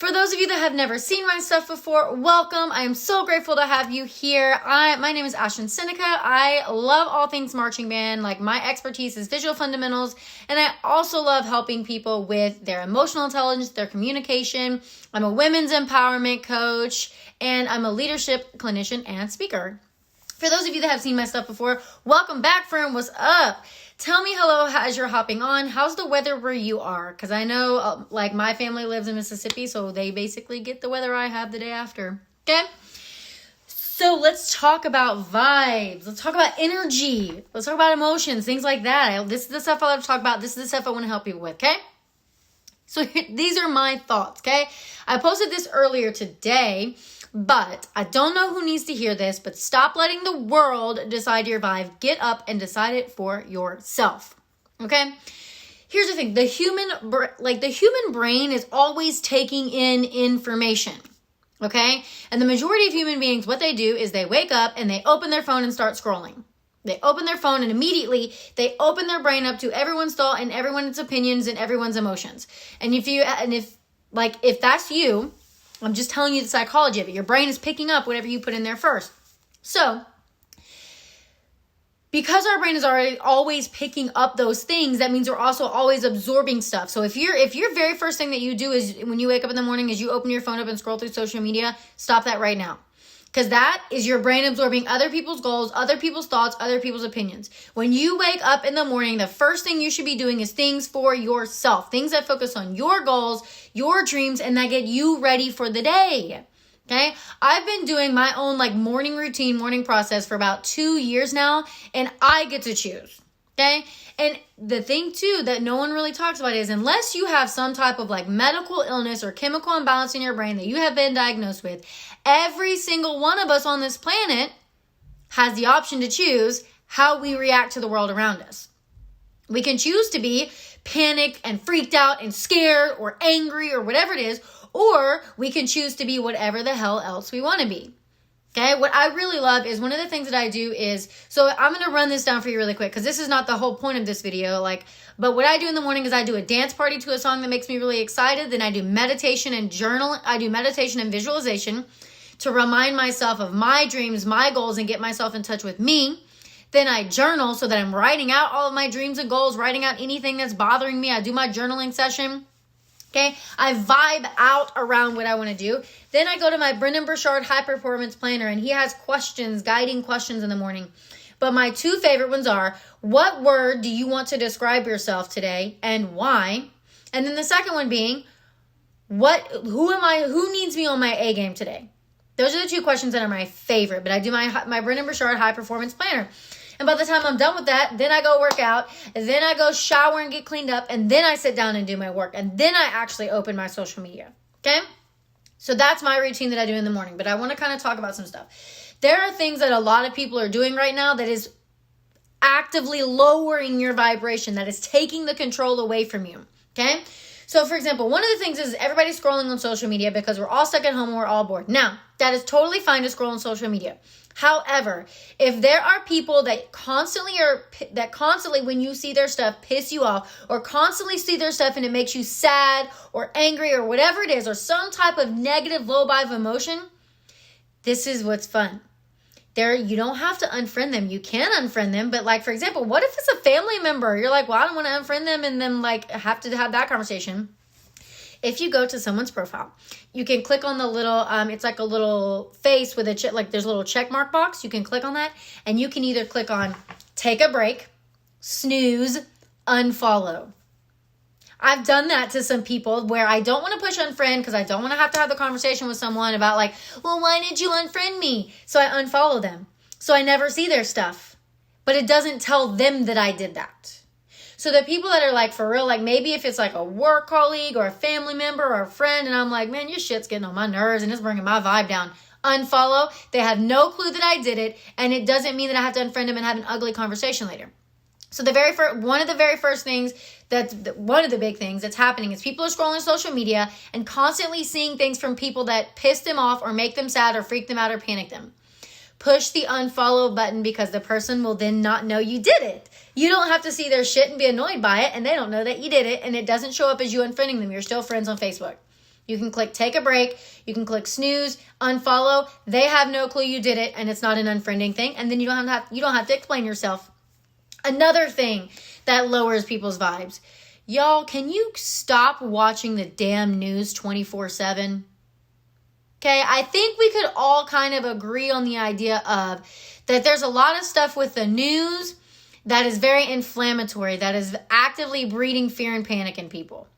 For those of you that have never seen my stuff before, welcome. I am so grateful to have you here. My name is Ashton, Seneca. I love all things marching band. Like, my expertise is visual fundamentals, and I also love helping people with their emotional intelligence, their communication. I'm a women's empowerment coach, and I'm a leadership clinician and speaker. For those of you that have seen my stuff before, welcome back, friend. What's up? Tell me hello as you're hopping on. How's the weather where you are? Because I know, like, my family lives in Mississippi, so they basically get the weather I have the day after. Okay? So let's talk about vibes. Let's talk about energy. Let's talk about emotions, things like that. This is the stuff I love to talk about. This is the stuff I want to help you with, okay? So these are my thoughts, okay? I posted this earlier today, but I don't know who needs to hear this, but stop letting the world decide your vibe. Get up and decide it for yourself, okay? Here's the thing. The human brain is always taking in information, okay? And the majority of human beings, what they do is they wake up and they open their phone and start scrolling. They open their phone and immediately they open their brain up to everyone's thought and everyone's opinions and everyone's emotions. And if that's you, I'm just telling you the psychology of it. Your brain is picking up whatever you put in there first. So, because our brain is already always picking up those things, that means we're also always absorbing stuff. So if your very first thing that you do is when you wake up in the morning is you open your phone up and scroll through social media, stop that right now. Because that is your brain absorbing other people's goals, other people's thoughts, other people's opinions. When you wake up in the morning, the first thing you should be doing is things for yourself. Things that focus on your goals, your dreams, and that get you ready for the day. Okay? I've been doing my own morning routine, morning process for about 2 years now, and I get to choose. Okay? And the thing too that no one really talks about is unless you have some type of medical illness or chemical imbalance in your brain that you have been diagnosed with, every single one of us on this planet has the option to choose how we react to the world around us. We can choose to be panicked and freaked out and scared or angry or whatever it is, or we can choose to be whatever the hell else we want to be. Okay, what I really love is one of the things that I do is, so I'm going to run this down for you really quick because this is not the whole point of this video. But what I do in the morning is I do a dance party to a song that makes me really excited. Then I do meditation and journal. I do meditation and visualization to remind myself of my dreams, my goals, and get myself in touch with me. Then I journal so that I'm writing out all of my dreams and goals, writing out anything that's bothering me. I do my journaling session. Okay, I vibe out around what I want to do. Then I go to my Brendan Burchard High Performance Planner, and he has questions, guiding questions in the morning. But my two favorite ones are, what word do you want to describe yourself today and why? And then the second one being, who needs me on my A game today? Those are the two questions that are my favorite, but I do my Brendan Burchard High Performance Planner. And by the time I'm done with that, then I go work out, and then I go shower and get cleaned up, and then I sit down and do my work, and then I actually open my social media, okay? So that's my routine that I do in the morning, but I want to kind of talk about some stuff. There are things that a lot of people are doing right now that is actively lowering your vibration, that is taking the control away from you, okay? So, for example, one of the things is everybody's scrolling on social media because we're all stuck at home and we're all bored. Now, that is totally fine to scroll on social media. However, if there are people that constantly when you see their stuff piss you off, or constantly see their stuff and it makes you sad or angry or whatever it is, or some type of negative low vibe emotion, this is what's fun. You don't have to unfriend them. You can unfriend them, but for example, what if it's a family member? You're like, well, I don't want to unfriend them and then have to have that conversation. If you go to someone's profile, you can click on the little, it's like a little face with there's a little check mark box. You can click on that and you can either click on take a break, snooze, unfollow. I've done that to some people where I don't want to push unfriend because I don't want to have the conversation with someone about well, why did you unfriend me? So I unfollow them. So I never see their stuff, but it doesn't tell them that I did that. So the people that are for real, maybe if it's a work colleague or a family member or a friend, and I'm like, man, your shit's getting on my nerves and it's bringing my vibe down. Unfollow. They have no clue that I did it, and it doesn't mean that I have to unfriend them and have an ugly conversation later. So one of the big things that's happening is people are scrolling social media and constantly seeing things from people that piss them off or make them sad or freak them out or panic them. Push the unfollow button because the person will then not know you did it. You don't have to see their shit and be annoyed by it, and they don't know that you did it, and it doesn't show up as you unfriending them. You're still friends on Facebook. You can click take a break. You can click snooze, unfollow. They have no clue you did it, and it's not an unfriending thing. And then you don't have to explain yourself. Another thing that lowers people's vibes. Y'all, can you stop watching the damn news 24/7? Okay, I think we could all kind of agree on the idea of that there's a lot of stuff with the news that is very inflammatory, that is actively breeding fear and panic in people.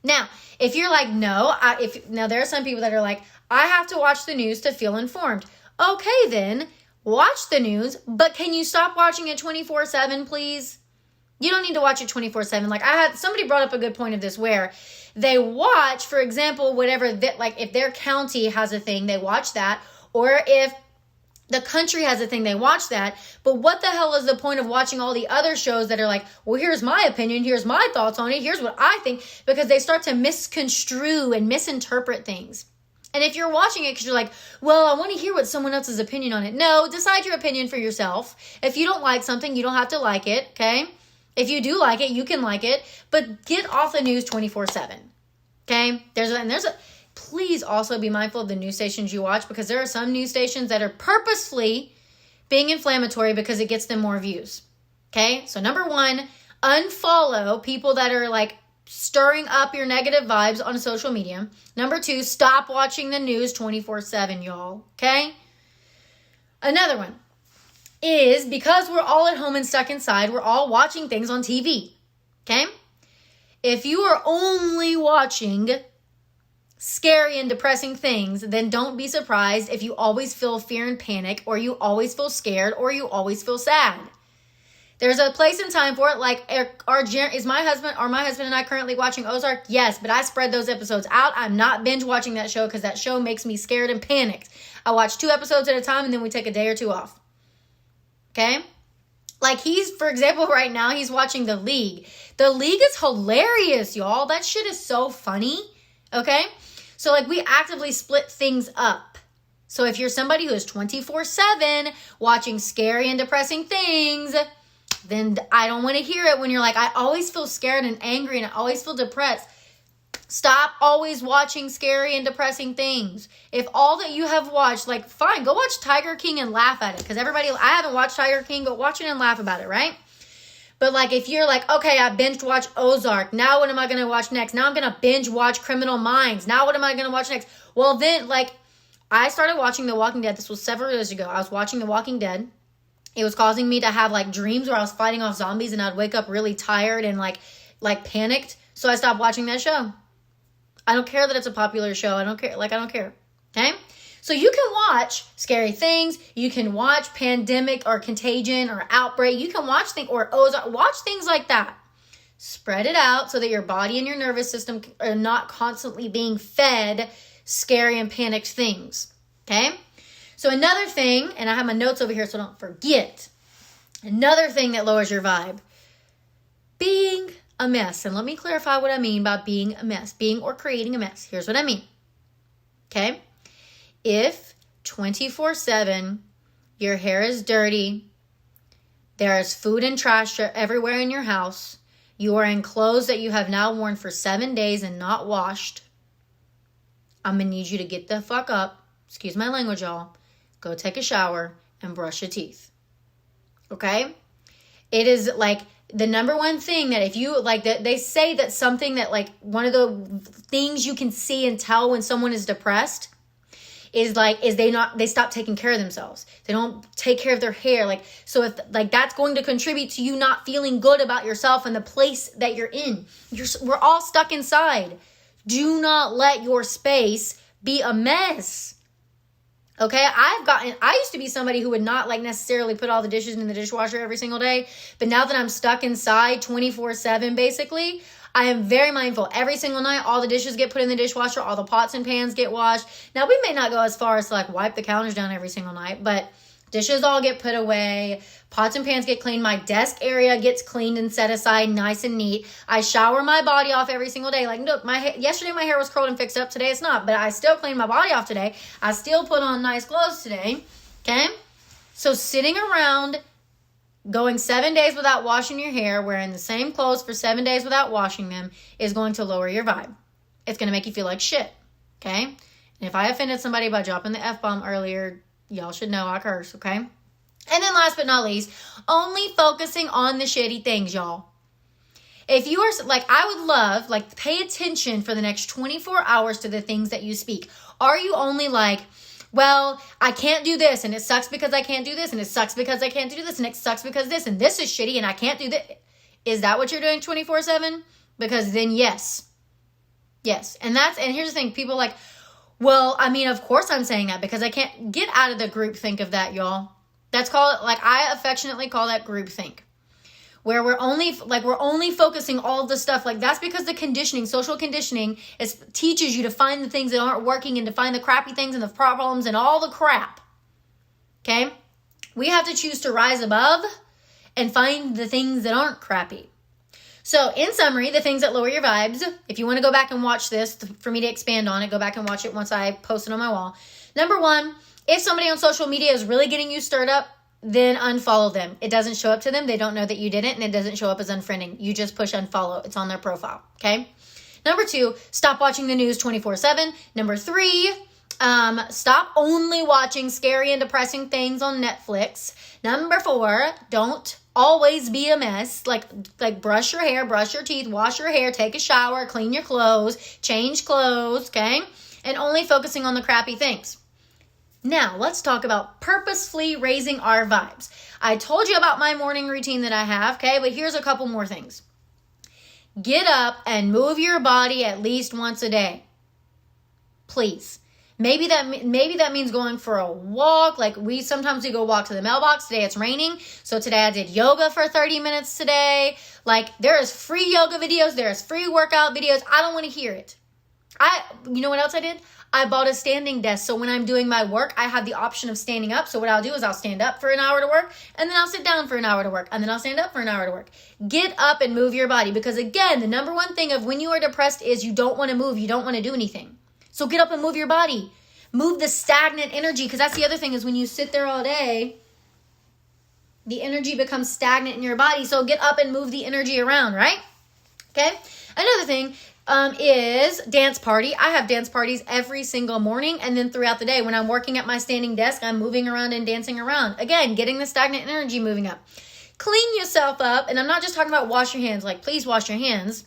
Now, if you're like, now there are some people that are like, I have to watch the news to feel informed. Okay, then watch the news, but can you stop watching it 24/7, please? You don't need to watch it 24/7. Like somebody brought up a good point of this where they watch, for example, whatever, like if their county has a thing, they watch that. Or if the country has a thing, they watch that. But what the hell is the point of watching all the other shows that are like, well, here's my opinion, here's my thoughts on it, here's what I think, because they start to misconstrue and misinterpret things. And if you're watching it because you're like, well, I want to hear what someone else's opinion on it. No, decide your opinion for yourself. If you don't like something, you don't have to like it, okay? If you do like it, you can like it, but get off the news 24/7, okay? Please also be mindful of the news stations you watch, because there are some news stations that are purposefully being inflammatory because it gets them more views, okay? So number one, unfollow people that are like stirring up your negative vibes on social media. Number two, stop watching the news 24/7, y'all, okay? Another one is because we're all at home and stuck inside, we're all watching things on TV, okay? If you are only watching scary and depressing things, then don't be surprised if you always feel fear and panic, or you always feel scared, or you always feel sad. There's a place and time for it. Like, my husband and I currently watching Ozark? Yes, but I spread those episodes out. I'm not binge watching that show because that show makes me scared and panicked. I watch 2 episodes at a time, and then we take a day or 2 off. Okay? Like for example, right now he's watching The League. The League is hilarious, y'all. That shit is so funny. Okay? So like we actively split things up. So if you're somebody who is 24/7 watching scary and depressing things, then I don't want to hear it when you're like, I always feel scared and angry and I always feel depressed. Stop always watching scary and depressing things. If all that you have watched, like, fine, go watch Tiger King and laugh at it. Because I haven't watched Tiger King, but watch it and laugh about it, right? But, like, if you're like, okay, I binge watch Ozark. Now what am I going to watch next? Now I'm going to binge watch Criminal Minds. Now what am I going to watch next? Well, then, like, I started watching The Walking Dead. This was several years ago. I was watching The Walking Dead. It was causing me to have, like, dreams where I was fighting off zombies and I'd wake up really tired and, like panicked. So I stopped watching that show. I don't care that it's a popular show. I don't care. Okay? So you can watch scary things. You can watch Pandemic or Contagion or Outbreak. You can watch things, or Ozark. Watch things like that. Spread it out so that your body and your nervous system are not constantly being fed scary and panicked things. Okay? So another thing, and I have my notes over here so don't forget. Another thing that lowers your vibe. Being a mess. And let me clarify what I mean by being a mess. Being or creating a mess. Here's what I mean. Okay? If 24/7 your hair is dirty, there is food and trash everywhere in your house, you are in clothes that you have now worn for 7 days and not washed, I'm going to need you to get the fuck up, excuse my language, y'all, go take a shower and brush your teeth. Okay? It is like the number one thing that if you like that, they say that something that like one of the things you can see and tell when someone is depressed is they stop taking care of themselves. They don't take care of their hair. Like, so if like that's going to contribute to you not feeling good about yourself and the place that you're in. We're all stuck inside. Do not let your space be a mess. Okay, I used to be somebody who would not like necessarily put all the dishes in the dishwasher every single day. But now that I'm stuck inside 24/7, basically, I am very mindful. Every single night, all the dishes get put in the dishwasher. All the pots and pans get washed. Now, we may not go as far as to like wipe the counters down every single night, but dishes all get put away. Pots and pans get cleaned. My desk area gets cleaned and set aside nice and neat. I shower my body off every single day. Like, look, yesterday my hair was curled and fixed up. Today it's not. But I still clean my body off today. I still put on nice clothes today. Okay? So sitting around going 7 days without washing your hair, wearing the same clothes for 7 days without washing them is going to lower your vibe. It's going to make you feel like shit. Okay? And if I offended somebody by dropping the F-bomb earlier, y'all should know I curse, okay? And then last but not least, only focusing on the shitty things, y'all. If you are, like, I would love, like, pay attention for the next 24 hours to the things that you speak. Are you only like, well, I can't do this, and it sucks because I can't do this, and it sucks because I can't do this, and it sucks because this, and this is shitty, and I can't do this? Is that what you're doing 24/7? Because then yes. Yes. And here's the thing, people are like, well, I mean, of course I'm saying that because I can't get out of the group think of that, y'all. That's called, like, I affectionately call that group think. Where we're only focusing all of the stuff. Like, that's because the conditioning, social conditioning, teaches you to find the things that aren't working and to find the crappy things and the problems and all the crap. Okay? We have to choose to rise above and find the things that aren't crappy. So, in summary, the things that lower your vibes, if you want to go back and watch this, for me to expand on it, go back and watch it once I post it on my wall. Number one, if somebody on social media is really getting you stirred up, then unfollow them. It doesn't show up to them. They don't know that you did it, and it doesn't show up as unfriending. You just push unfollow. It's on their profile, okay? Number two, stop watching the news 24/7. Number three, stop only watching scary and depressing things on Netflix. Number four, don't always be a mess. Like brush your hair, brush your teeth, wash your hair, take a shower, clean your clothes, change clothes, okay? And only focusing on the crappy things. Now, let's talk about purposefully raising our vibes. I told you about my morning routine that I have, okay? But here's a couple more things. Get up and move your body at least once a day. Please. Maybe that means going for a walk. Like, sometimes we go walk to the mailbox. Today it's raining. So today I did yoga for 30 minutes today. Like, there is free yoga videos. There is free workout videos. I don't want to hear it. You know what else I did? I bought a standing desk. So when I'm doing my work, I have the option of standing up. So what I'll do is I'll stand up for an hour to work, and then I'll sit down for an hour to work, and then I'll stand up for an hour to work. Get up and move your body. Because again, the number one thing of when you are depressed is you don't want to move. You don't want to do anything. So get up and move your body. Move the stagnant energy. Because that's the other thing is when you sit there all day, the energy becomes stagnant in your body. So get up and move the energy around, right? Okay? Another thing is dance party. I have dance parties every single morning and then throughout the day. When I'm working at my standing desk, I'm moving around and dancing around. Again, getting the stagnant energy moving up. Clean yourself up. And I'm not just talking about wash your hands. Like, please wash your hands.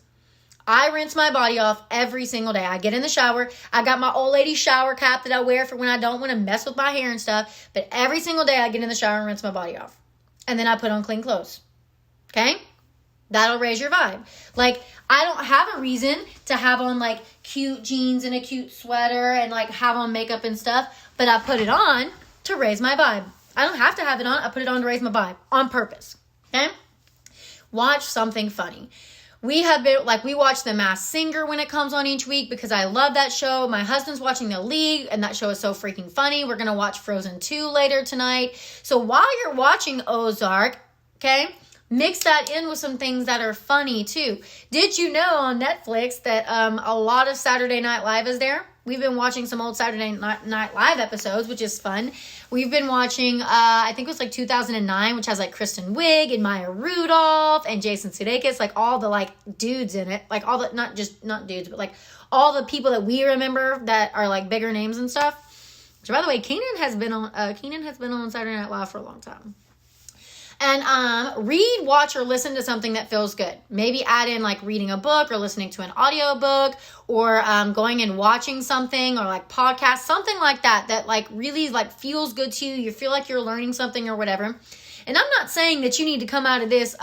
I rinse my body off every single day. I get in the shower. I got my old lady shower cap that I wear for when I don't want to mess with my hair and stuff. But every single day I get in the shower and rinse my body off. And then I put on clean clothes. Okay? That'll raise your vibe. Like, I don't have a reason to have on, like, cute jeans and a cute sweater and, like, have on makeup and stuff. But I put it on to raise my vibe. I don't have to have it on. I put it on to raise my vibe on purpose. Okay? Watch something funny. We watch The Masked Singer when it comes on each week because I love that show. My husband's watching The League, and that show is so freaking funny. We're going to watch Frozen 2 later tonight. So while you're watching Ozark, okay, mix that in with some things that are funny too. Did you know on Netflix that a lot of Saturday Night Live is there? We've been watching some old Saturday Night Live episodes, which is fun. We've been watching, I think it was like 2009, which has like Kristen Wiig and Maya Rudolph and Jason Sudeikis, like all the like dudes in it, like all the, not dudes, but like all the people that we remember that are like bigger names and stuff. Which, by the way, Keenan has been on Saturday Night Live for a long time. And read, watch, or listen to something that feels good. Maybe add in like reading a book or listening to an audio book or going and watching something or like podcast, something like that like really like feels good to you. You feel like you're learning something or whatever. And I'm not saying that you need to come out of this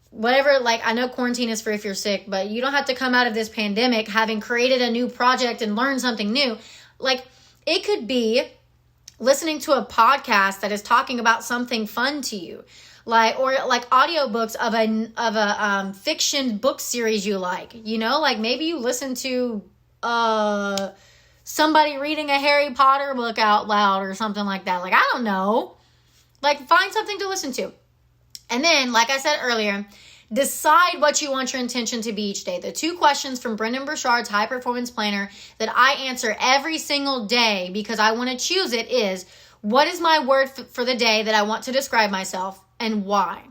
whatever, like I know quarantine is for if you're sick, but you don't have to come out of this pandemic having created a new project and learn something new. Like it could be listening to a podcast that is talking about something fun to you, like audiobooks of a fiction book series you like, you know, like maybe you listen to somebody reading a Harry Potter book out loud or something like that. Like, I don't know, like find something to listen to. And then, like I said earlier, decide what you want your intention to be each day. The 2 questions from Brendon Burchard's High Performance Planner that I answer every single day because I want to choose it is, what is my word for the day that I want to describe myself and why?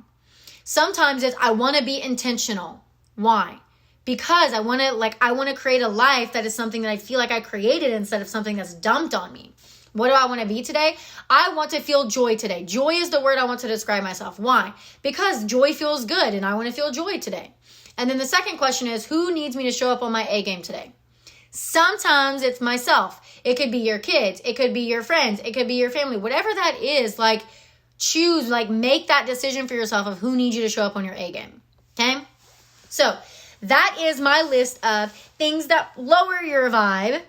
Sometimes it's, I want to be intentional. Why? because I want to create a life that is something that I feel like I created instead of something that's dumped on me. What do I want to be today? I want to feel joy today. Joy is the word I want to describe myself. Why? Because joy feels good and I want to feel joy today. And then the second question is, who needs me to show up on my A game today? Sometimes it's myself. It could be your kids. It could be your friends. It could be your family. Whatever that is, like choose, like make that decision for yourself of who needs you to show up on your A game. Okay? So that is my list of things that lower your vibe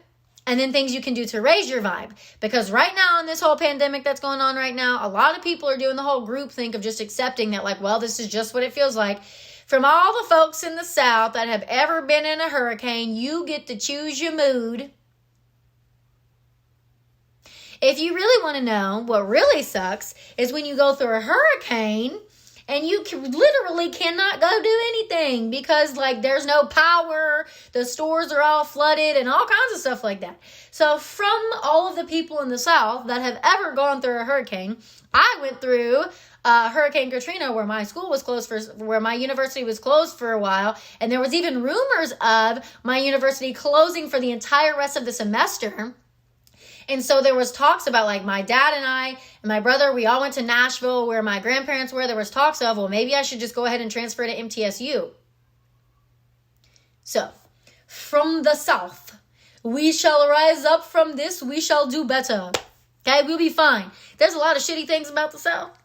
and then things you can do to raise your vibe. Because right now in this whole pandemic that's going on right now, a lot of people are doing the whole group think of just accepting that like, well, this is just what it feels like. From all the folks in the South that have ever been in a hurricane, you get to choose your mood. If you really want to know what really sucks is when you go through a hurricane and you literally cannot go do anything because like there's no power, the stores are all flooded and all kinds of stuff like that. So from all of the people in the South that have ever gone through a hurricane, I went through Hurricane Katrina where my school was closed where my university was closed for a while. And there was even rumors of my university closing for the entire rest of the semester. And so there was talks about like my dad and I and my brother, we all went to Nashville where my grandparents were. There was talks of, well, maybe I should just go ahead and transfer to MTSU. So from the South, we shall rise up from this. We shall do better. Okay, we'll be fine. There's a lot of shitty things about the South.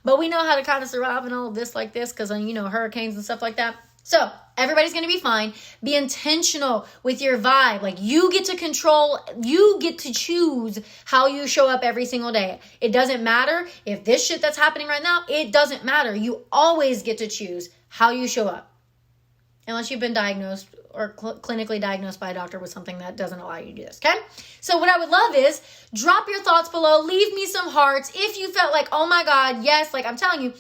But we know how to kind of survive in all of this like this because, you know, hurricanes and stuff like that. So everybody's going to be fine. Be intentional with your vibe. Like you get to control, you get to choose how you show up every single day. It doesn't matter if this shit that's happening right now, it doesn't matter. You always get to choose how you show up. Unless you've been diagnosed or clinically diagnosed by a doctor with something that doesn't allow you to do this, okay? So what I would love is drop your thoughts below. Leave me some hearts. If you felt like, oh my God, yes, like I'm telling you,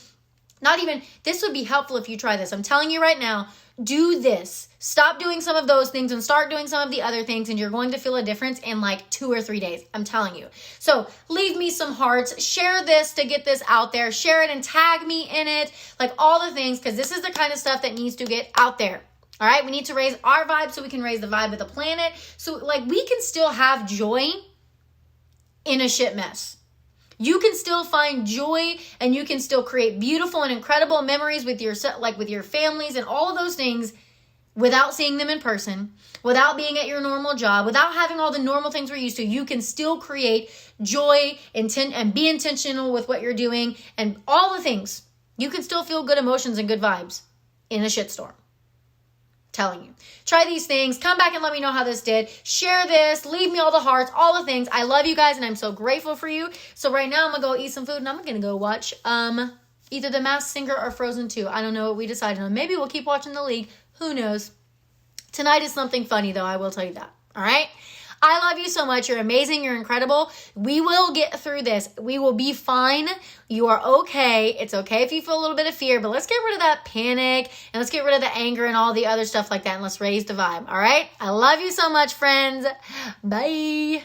not even, this would be helpful if you try this. I'm telling you right now, do this. Stop doing some of those things and start doing some of the other things and you're going to feel a difference in like 2 or 3 days. I'm telling you. So leave me some hearts. Share this to get this out there. Share it and tag me in it. Like all the things because this is the kind of stuff that needs to get out there. All right? We need to raise our vibe so we can raise the vibe of the planet. So like we can still have joy in a shit mess. You can still find joy and you can still create beautiful and incredible memories with your with your families and all of those things without seeing them in person, without being at your normal job, without having all the normal things we're used to. You can still create joy and be intentional with what you're doing and all the things. You can still feel good emotions and good vibes in a shitstorm. Telling you. Try these things. Come back and let me know how this did. Share this. Leave me all the hearts, all the things. I love you guys and I'm so grateful for you. So right now I'm going to go eat some food and I'm going to go watch either The Masked Singer or Frozen 2. I don't know what we decided on. Maybe we'll keep watching The League. Who knows? Tonight is something funny though. I will tell you that. All right? I love you so much. You're amazing. You're incredible. We will get through this. We will be fine. You are okay. It's okay if you feel a little bit of fear, but let's get rid of that panic and let's get rid of the anger and all the other stuff like that and let's raise the vibe. All right? I love you so much, friends. Bye.